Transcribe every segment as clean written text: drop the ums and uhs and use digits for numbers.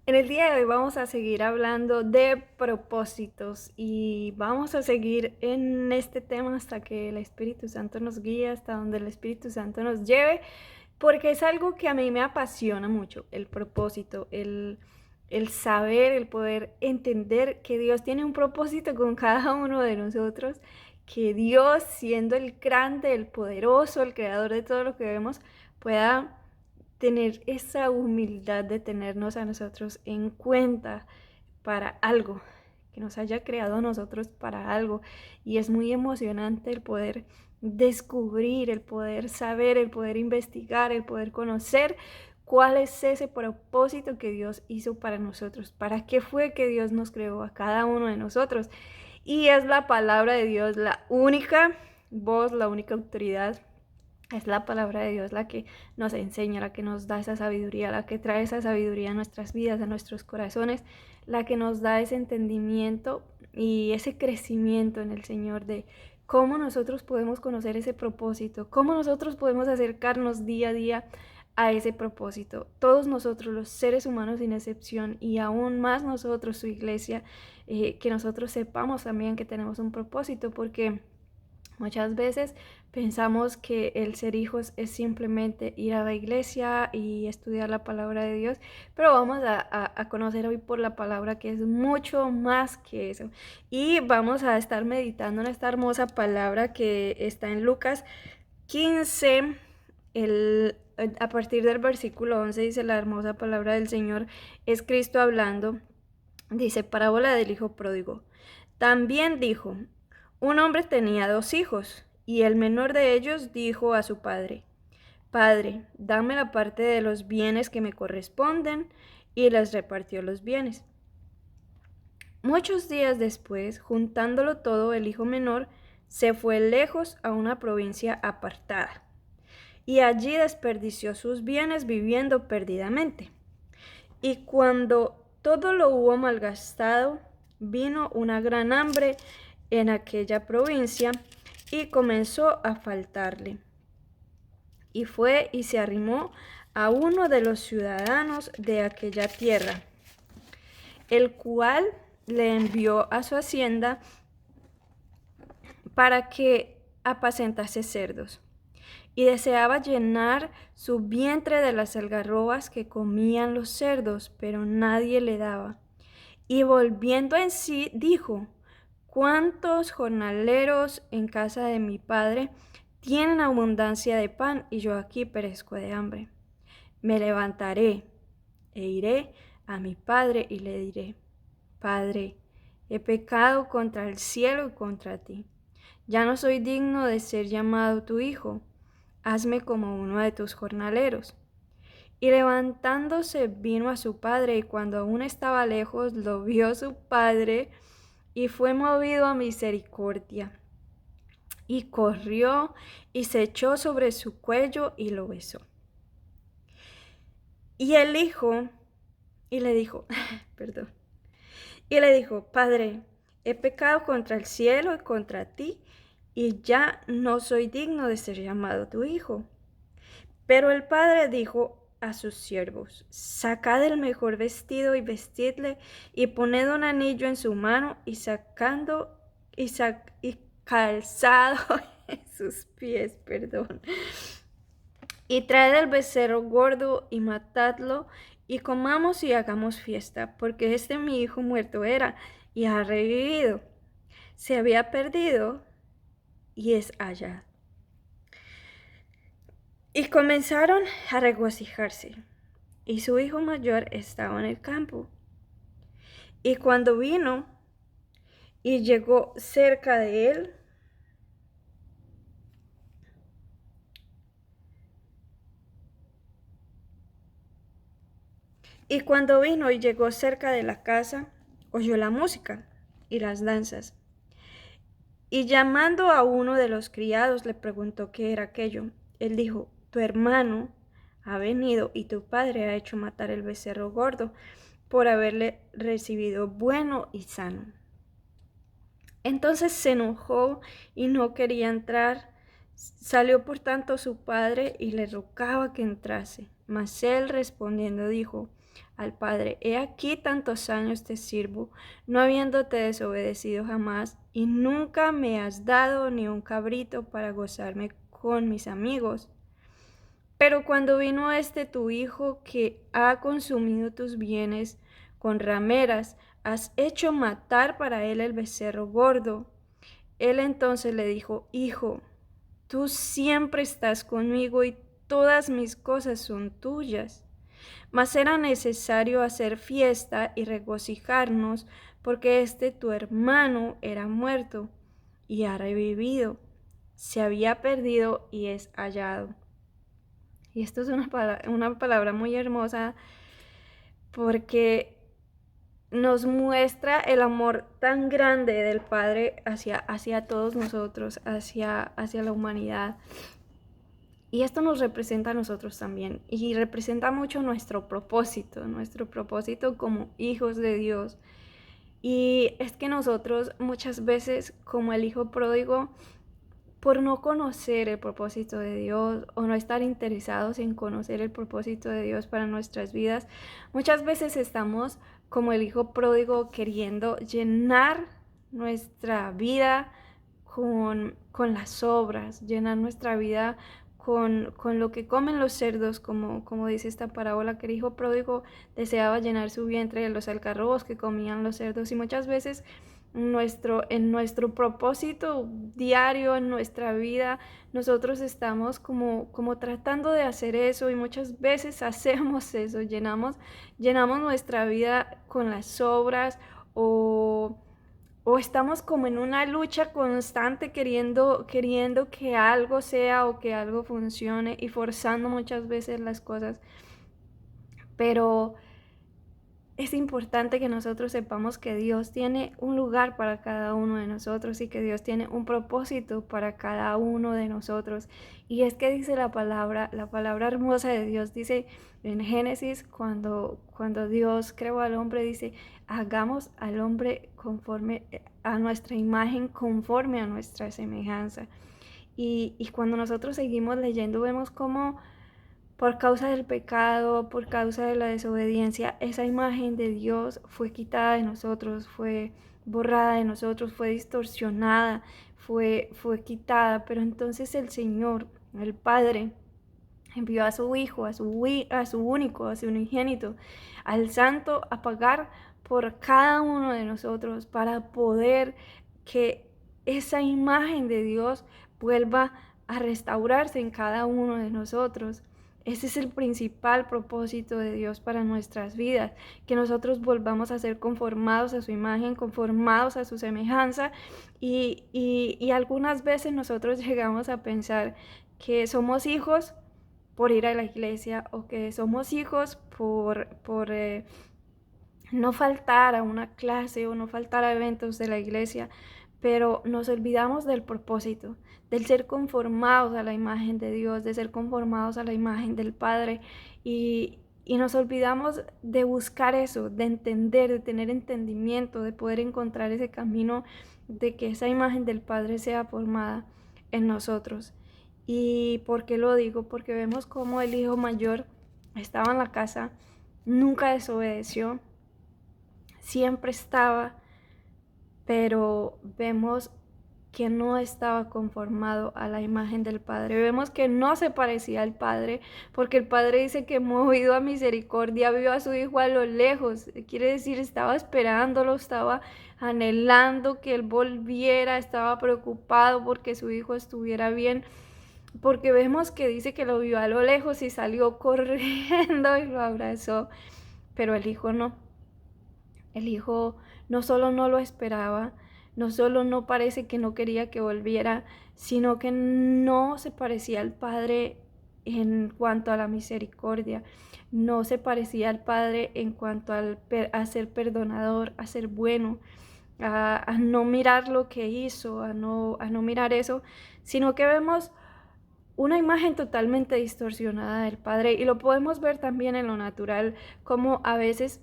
En el día de hoy vamos a seguir hablando de propósitos y vamos a seguir en este tema hasta que el Espíritu Santo nos guíe, hasta donde el Espíritu Santo nos lleve, porque es algo que a mí me apasiona mucho, el propósito, el saber, el poder entender que Dios tiene un propósito con cada uno de nosotros, que Dios, siendo el grande, el poderoso, el creador de todo lo que vemos, pueda tener esa humildad de tenernos a nosotros en cuenta para algo, que nos haya creado a nosotros para algo. Y es muy emocionante el poder descubrir, el poder saber, el poder investigar, el poder conocer cuál es ese propósito que Dios hizo para nosotros, para qué fue que Dios nos creó a cada uno de nosotros. Y es la palabra de Dios la única voz, la única autoridad. Es la palabra de Dios la que nos enseña, la que nos da esa sabiduría, la que trae esa sabiduría a nuestras vidas, a nuestros corazones, la que nos da ese entendimiento y ese crecimiento en el Señor de cómo nosotros podemos conocer ese propósito, cómo nosotros podemos acercarnos día a día a ese propósito. Todos nosotros, los seres humanos sin excepción, y aún más nosotros, su iglesia, que nosotros sepamos también que tenemos un propósito, porque muchas veces pensamos que el ser hijos es simplemente ir a la iglesia y estudiar la palabra de Dios, pero vamos a conocer hoy por la palabra que es mucho más que eso. Y vamos a estar meditando en esta hermosa palabra que está en Lucas 15, a partir del versículo 11 dice la hermosa palabra del Señor, es Cristo hablando, dice, parábola del hijo pródigo. También dijo, un hombre tenía dos hijos, y el menor de ellos dijo a su padre, Padre, dame la parte de los bienes que me corresponden, y les repartió los bienes. Muchos días después, juntándolo todo, el hijo menor se fue lejos a una provincia apartada, y allí desperdició sus bienes viviendo perdidamente. Y cuando todo lo hubo malgastado, vino una gran hambre en aquella provincia y comenzó a faltarle. Y fue y se arrimó a uno de los ciudadanos de aquella tierra, el cual le envió a su hacienda para que apacentase cerdos. Y deseaba llenar su vientre de las algarrobas que comían los cerdos, pero nadie le daba. Y volviendo en sí, dijo, ¿cuántos jornaleros en casa de mi padre tienen abundancia de pan y yo aquí perezco de hambre? Me levantaré e iré a mi padre y le diré, Padre, he pecado contra el cielo y contra ti. Ya no soy digno de ser llamado tu hijo. Hazme como uno de tus jornaleros. Y levantándose vino a su padre, y cuando aún estaba lejos, lo vio su padre, y fue movido a misericordia. Y corrió y se echó sobre su cuello y lo besó. Y el hijo, y le dijo, perdón, y le dijo, Padre, he pecado contra el cielo y contra ti, y ya no soy digno de ser llamado tu hijo. Pero el padre dijo a sus siervos, sacad el mejor vestido y vestidle, y poned un anillo en su mano, y sacando y calzado en sus pies, perdón. Y traed el becerro gordo y matadlo, y comamos y hagamos fiesta, porque este mi hijo muerto era y ha revivido. Se había perdido y es hallado. Y comenzaron a regocijarse. Y su hijo mayor estaba en el campo. Y cuando vino y llegó cerca de él, y cuando vino y llegó cerca de la casa, oyó la música y las danzas. Y llamando a uno de los criados le preguntó qué era aquello. Él dijo, tu hermano ha venido y tu padre ha hecho matar el becerro gordo por haberle recibido bueno y sano. Entonces se enojó y no quería entrar. Salió por tanto su padre y le rogaba que entrase. Mas él respondiendo dijo, al padre: He aquí tantos años te sirvo, no habiéndote desobedecido jamás, y nunca me has dado ni un cabrito para gozarme con mis amigos. Pero cuando vino este tu hijo que ha consumido tus bienes con rameras, has hecho matar para él el becerro gordo. Él entonces le dijo: Hijo, tú siempre estás conmigo y todas mis cosas son tuyas. Mas era necesario hacer fiesta y regocijarnos, porque este tu hermano era muerto y ha revivido, se había perdido y es hallado. Y esto es una palabra muy hermosa, porque nos muestra el amor tan grande del Padre hacia todos nosotros, hacia la humanidad. Y esto nos representa a nosotros también, y representa mucho nuestro propósito como hijos de Dios. Y es que nosotros muchas veces, como el hijo pródigo, por no conocer el propósito de Dios o no estar interesados en conocer el propósito de Dios para nuestras vidas, muchas veces estamos como el hijo pródigo, queriendo llenar nuestra vida con las obras, llenar nuestra vida con lo que comen los cerdos, como dice esta parábola, que el hijo pródigo deseaba llenar su vientre de los algarrobos que comían los cerdos. Y muchas veces en nuestro propósito diario, en nuestra vida, nosotros estamos como tratando de hacer eso, y muchas veces hacemos eso, llenamos nuestra vida con las obras, o estamos como en una lucha constante queriendo que algo sea o que algo funcione, y forzando muchas veces las cosas. Pero es importante que nosotros sepamos que Dios tiene un lugar para cada uno de nosotros, y que Dios tiene un propósito para cada uno de nosotros. Y es que dice la palabra hermosa de Dios, dice en Génesis, cuando Dios creó al hombre, dice: hagamos al hombre conforme a nuestra imagen, conforme a nuestra semejanza. Y cuando nosotros seguimos leyendo, vemos cómo por causa del pecado, por causa de la desobediencia, esa imagen de Dios fue quitada de nosotros, fue borrada de nosotros, fue distorsionada, fue quitada. Pero entonces el Señor, el Padre, envió a su Hijo, a su único, a su unigénito, al Santo, a pagar por cada uno de nosotros, para poder que esa imagen de Dios vuelva a restaurarse en cada uno de nosotros. Ese es el principal propósito de Dios para nuestras vidas, que nosotros volvamos a ser conformados a su imagen, conformados a su semejanza. Y algunas veces nosotros llegamos a pensar que somos hijos por ir a la iglesia, o que somos hijos por no faltar a una clase o no faltar a eventos de la iglesia, pero nos olvidamos del propósito, del ser conformados a la imagen de Dios, de ser conformados a la imagen del Padre, y nos olvidamos de buscar eso, de entender, de tener entendimiento, de poder encontrar ese camino de que esa imagen del Padre sea formada en nosotros. ¿Y por qué lo digo? Porque vemos cómo el hijo mayor estaba en la casa, nunca desobedeció, siempre estaba, pero vemos que no estaba conformado a la imagen del Padre. Vemos que no se parecía al Padre, porque el Padre dice que, movido a misericordia, vio a su hijo a lo lejos. Quiere decir, estaba esperándolo, estaba anhelando que él volviera, estaba preocupado porque su hijo estuviera bien, porque vemos que dice que lo vio a lo lejos y salió corriendo y lo abrazó. Pero el hijo no. El hijo no solo no lo esperaba, no solo no parece que no quería que volviera, sino que no se parecía al Padre en cuanto a la misericordia, no se parecía al Padre en cuanto a ser perdonador, a ser bueno, a no mirar lo que hizo, a no mirar eso, sino que vemos una imagen totalmente distorsionada del Padre. Y lo podemos ver también en lo natural, como a veces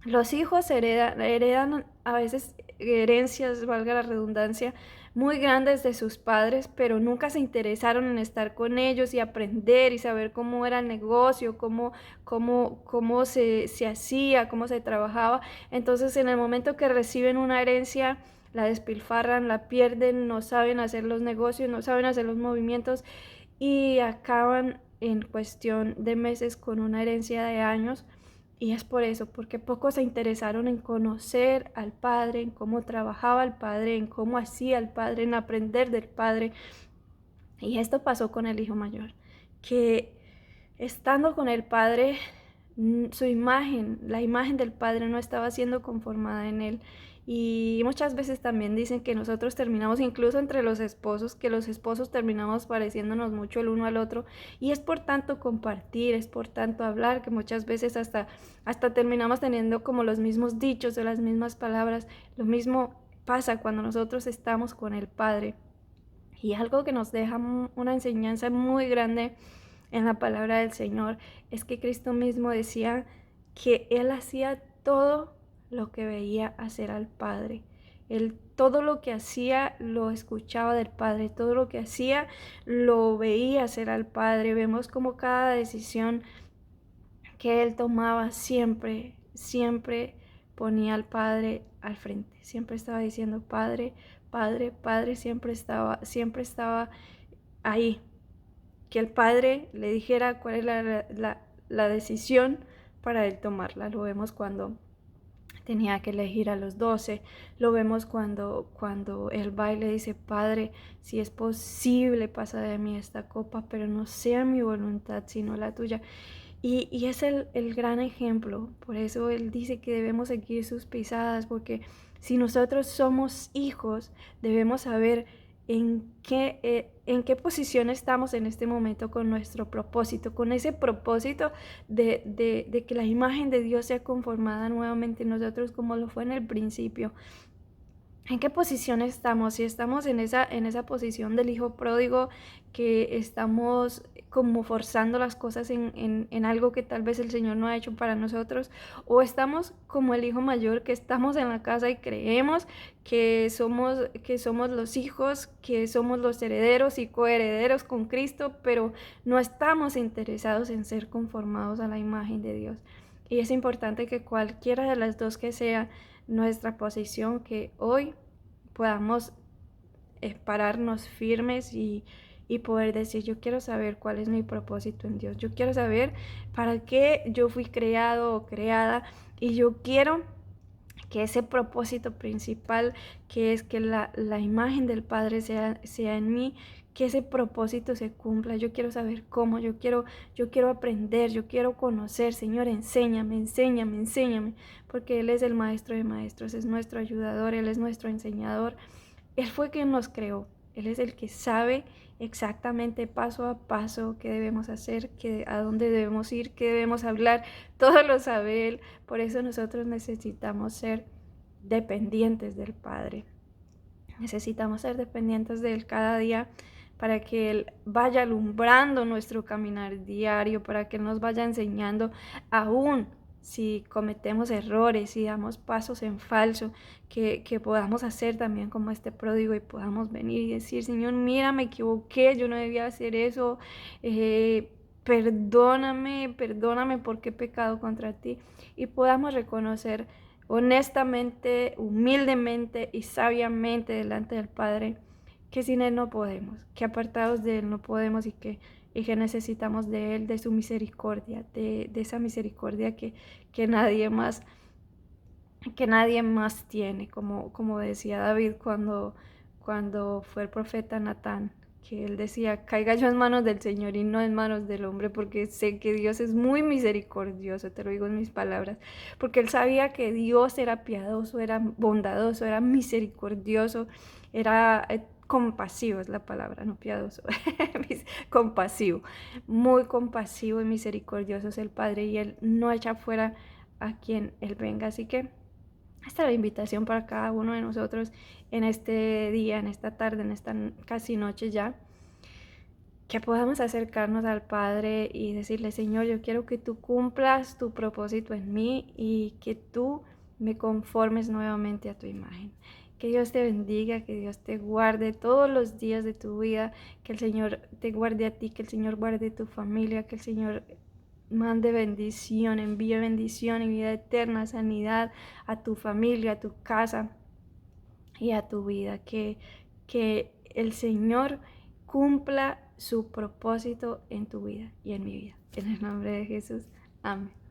los hijos heredan a veces herencias, valga la redundancia, muy grandes de sus padres, pero nunca se interesaron en estar con ellos y aprender y saber cómo era el negocio, cómo se hacía, cómo se trabajaba. Entonces, en el momento que reciben una herencia, la despilfarran, la pierden, no saben hacer los negocios, no saben hacer los movimientos y acaban en cuestión de meses con una herencia de años. Y es por eso, porque pocos se interesaron en conocer al Padre, en cómo trabajaba el Padre, en cómo hacía el Padre, en aprender del Padre. Y esto pasó con el hijo mayor, que estando con el Padre, su imagen, la imagen del Padre no estaba siendo conformada en él. Y muchas veces también dicen que nosotros terminamos, incluso entre los esposos, que los esposos terminamos pareciéndonos mucho el uno al otro. Y es por tanto compartir, es por tanto hablar, que muchas veces hasta terminamos teniendo como los mismos dichos o las mismas palabras. Lo mismo pasa cuando nosotros estamos con el Padre. Y algo que nos deja una enseñanza muy grande en la palabra del Señor es que Cristo mismo decía que Él hacía todo lo que veía hacer al Padre. Él todo lo que hacía lo escuchaba del Padre, todo lo que hacía lo veía hacer al Padre. Vemos como cada decisión que Él tomaba siempre ponía al Padre al frente. Siempre estaba diciendo Padre, Padre, Padre, siempre estaba ahí. Que el Padre le dijera cuál es la decisión para él tomarla. Lo vemos cuando tenía que elegir a los 12, lo vemos cuando él va y le dice, Padre, si es posible, pasa de mí esta copa, pero no sea mi voluntad, sino la tuya. Y es el gran ejemplo, por eso él dice que debemos seguir sus pisadas, porque si nosotros somos hijos, debemos saber en qué posición estamos en este momento con nuestro propósito, con ese propósito de que la imagen de Dios sea conformada nuevamente en nosotros como lo fue en el principio. ¿En qué posición estamos? Si estamos en esa posición del hijo pródigo, que estamos como forzando las cosas en algo que tal vez el Señor no ha hecho para nosotros, o estamos como el hijo mayor, que estamos en la casa y creemos que somos los hijos, que somos los herederos y coherederos con Cristo, pero no estamos interesados en ser conformados a la imagen de Dios. Y es importante que cualquiera de las dos que sea nuestra posición, que hoy podamos pararnos firmes y poder decir, yo quiero saber cuál es mi propósito en Dios, yo quiero saber para qué yo fui creado o creada, y yo quiero que ese propósito principal, que es que la imagen del Padre sea en mí, que ese propósito se cumpla. Yo quiero saber cómo, yo quiero aprender, yo quiero conocer. Señor, enséñame, porque Él es el maestro de maestros, es nuestro ayudador, Él es nuestro enseñador. Él fue quien nos creó, Él es el que sabe exactamente paso a paso qué debemos hacer, a dónde debemos ir, qué debemos hablar, todo lo sabe Él. Por eso nosotros necesitamos ser dependientes del Padre. Necesitamos ser dependientes de Él cada día para que Él vaya alumbrando nuestro caminar diario, para que Él nos vaya enseñando aún si cometemos errores, si damos pasos en falso, que podamos hacer también como este pródigo y podamos venir y decir, Señor, mira, me equivoqué, yo no debía hacer eso, perdóname porque he pecado contra ti, y podamos reconocer honestamente, humildemente y sabiamente delante del Padre que sin Él no podemos, que apartados de Él no podemos, y que necesitamos de Él, de su misericordia, de esa misericordia que nadie más tiene, como decía David cuando fue el profeta Natán, que él decía, caiga yo en manos del Señor y no en manos del hombre, porque sé que Dios es muy misericordioso, te lo digo en mis palabras, porque él sabía que Dios era piadoso, era bondadoso, era misericordioso, era compasivo, es la palabra, no piadoso, compasivo, muy compasivo y misericordioso es el Padre, y Él no echa fuera a quien Él venga. Así que esta es la invitación para cada uno de nosotros en este día, en esta tarde, en esta casi noche ya, que podamos acercarnos al Padre y decirle, Señor, yo quiero que tú cumplas tu propósito en mí y que tú me conformes nuevamente a tu imagen. Que Dios te bendiga, que Dios te guarde todos los días de tu vida, que el Señor te guarde a ti, que el Señor guarde tu familia, que el Señor mande bendición, envíe bendición y vida eterna, sanidad a tu familia, a tu casa y a tu vida. Que el Señor cumpla su propósito en tu vida y en mi vida. En el nombre de Jesús. Amén.